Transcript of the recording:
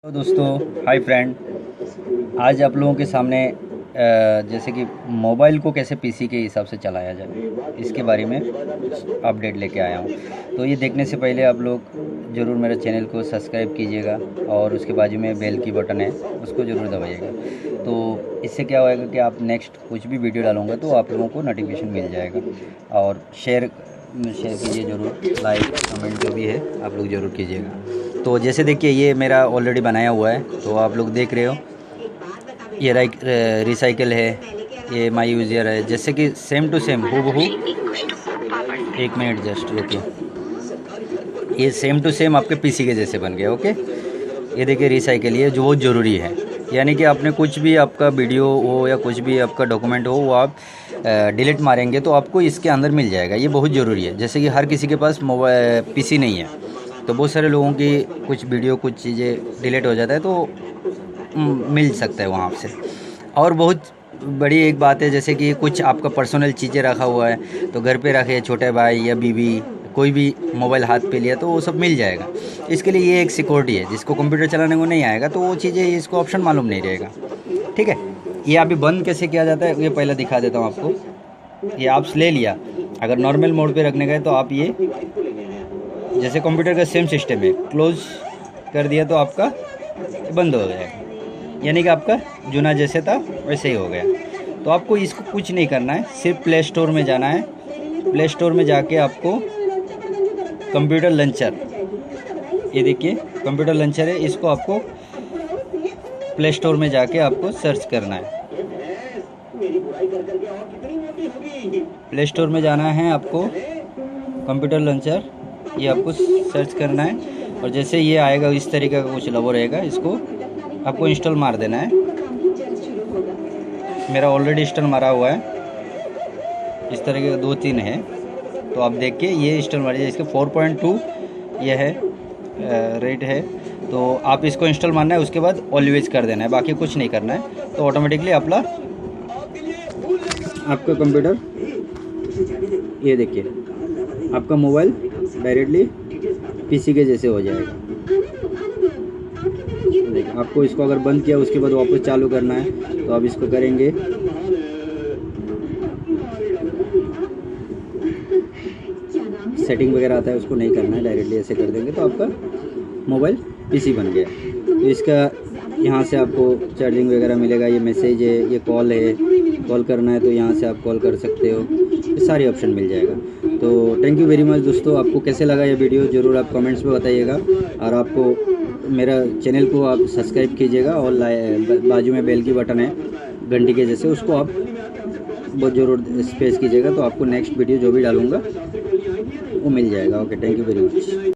तो दोस्तों, hi friend. आज आप लोगों के सामने जैसे कि मोबाइल को कैसे पीसी के हिसाब से चलाया जाए इसके बारे में अपडेट लेके आया हूँ। तो ये देखने से पहले आप लोग ज़रूर मेरे चैनल को सब्सक्राइब कीजिएगा और उसके बाजू में बेल की बटन है उसको ज़रूर दबाइएगा। तो इससे क्या होएगा कि आप नेक्स्ट कुछ भी वीडियो डालूँगा तो आप लोगों को नोटिफिकेशन मिल जाएगा। और शेयर कीजिए ज़रूर, लाइक कमेंट जो भी है आप लोग ज़रूर कीजिएगा। तो जैसे देखिए, ये मेरा ऑलरेडी बनाया हुआ है, तो आप लोग देख रहे हो ये रिसाइकिल है, ये माई यूज़र है। जैसे कि सेम टू सेम हूबहू, एक मिनट जस्ट रुकिए, ये सेम टू सेम आपके पीसी के जैसे बन गया। ओके, ये देखिए रिसाइकिल, ये जो बहुत ज़रूरी है। यानी कि आपने कुछ भी आपका वीडियो हो या कुछ भी आपका डॉक्यूमेंट हो वो आप डिलीट मारेंगे तो आपको इसके अंदर मिल जाएगा। ये बहुत ज़रूरी है। जैसे कि हर किसी के पास मोबाइल पीसी नहीं है, तो बहुत सारे लोगों की कुछ वीडियो कुछ चीज़ें डिलीट हो जाता है तो मिल सकता है वहाँ से। और बहुत बड़ी एक बात है, जैसे कि कुछ आपका पर्सनल चीज़ें रखा हुआ है तो घर पे रखे, छोटे भाई या बीवी कोई भी मोबाइल हाथ पे लिया तो वो सब मिल जाएगा। इसके लिए ये एक सिक्योरिटी है। जिसको कंप्यूटर चलाने को नहीं आएगा तो वो चीज़ें इसको ऑप्शन मालूम नहीं रहेगा। ठीक है, ये अभी बंद कैसे किया जाता है ये पहले दिखा देता हूँ आपको। ये आप ले लिया, अगर नॉर्मल मोड पे रखने गए तो आप ये जैसे कंप्यूटर का सेम सिस्टम है, क्लोज कर दिया तो आपका बंद हो गया, यानी कि आपका जुना जैसे था वैसे ही हो गया। तो आपको इसको कुछ नहीं करना है, सिर्फ प्ले स्टोर में जाना है। प्ले स्टोर में जाके आपको कंप्यूटर लॉन्चर, ये देखिए कंप्यूटर लॉन्चर है, इसको आपको प्ले स्टोर में जाके आपको सर्च करना है। प्ले स्टोर में जाना है आपको, कंप्यूटर लॉन्चर ये आपको सर्च करना है। और जैसे ये आएगा इस तरीके का कुछ लोगो रहेगा, इसको आपको इंस्टॉल मार देना है। मेरा ऑलरेडी इंस्टॉल मारा हुआ है, इस तरीके का 2-3 है, तो आप देख के ये इंस्टॉल मारिए। इसके 4.2 ये है रेट है, तो आप इसको इंस्टॉल मारना है। उसके बाद ऑलवेज कर देना है, बाकी कुछ नहीं करना है। तो ऑटोमेटिकली आपका कंप्यूटर, ये देखिए आपका मोबाइल डायरेक्टली पीसी के जैसे हो जाएगा। देखिए, आपको इसको अगर बंद किया उसके बाद वापस चालू करना है तो आप इसको करेंगे। सेटिंग वगैरह आता है उसको नहीं करना है, डायरेक्टली ऐसे कर देंगे तो आपका मोबाइल पीसी बन गया। तो इसका यहाँ से आपको चार्जिंग वगैरह मिलेगा, ये मैसेज है, ये कॉल है, कॉल करना है तो यहाँ से आप कॉल कर सकते हो, ये सारी ऑप्शन मिल जाएगा। तो थैंक यू वेरी मच दोस्तों। आपको कैसे लगा ये वीडियो ज़रूर आप कमेंट्स में बताइएगा। और आपको मेरा चैनल को आप सब्सक्राइब कीजिएगा और बाजू में बेल की बटन है घंटी के जैसे, उसको आप बहुत ज़रूर स्पेस कीजिएगा तो आपको नेक्स्ट वीडियो जो भी डालूँगा वो मिल जाएगा। Okay, thank you very much.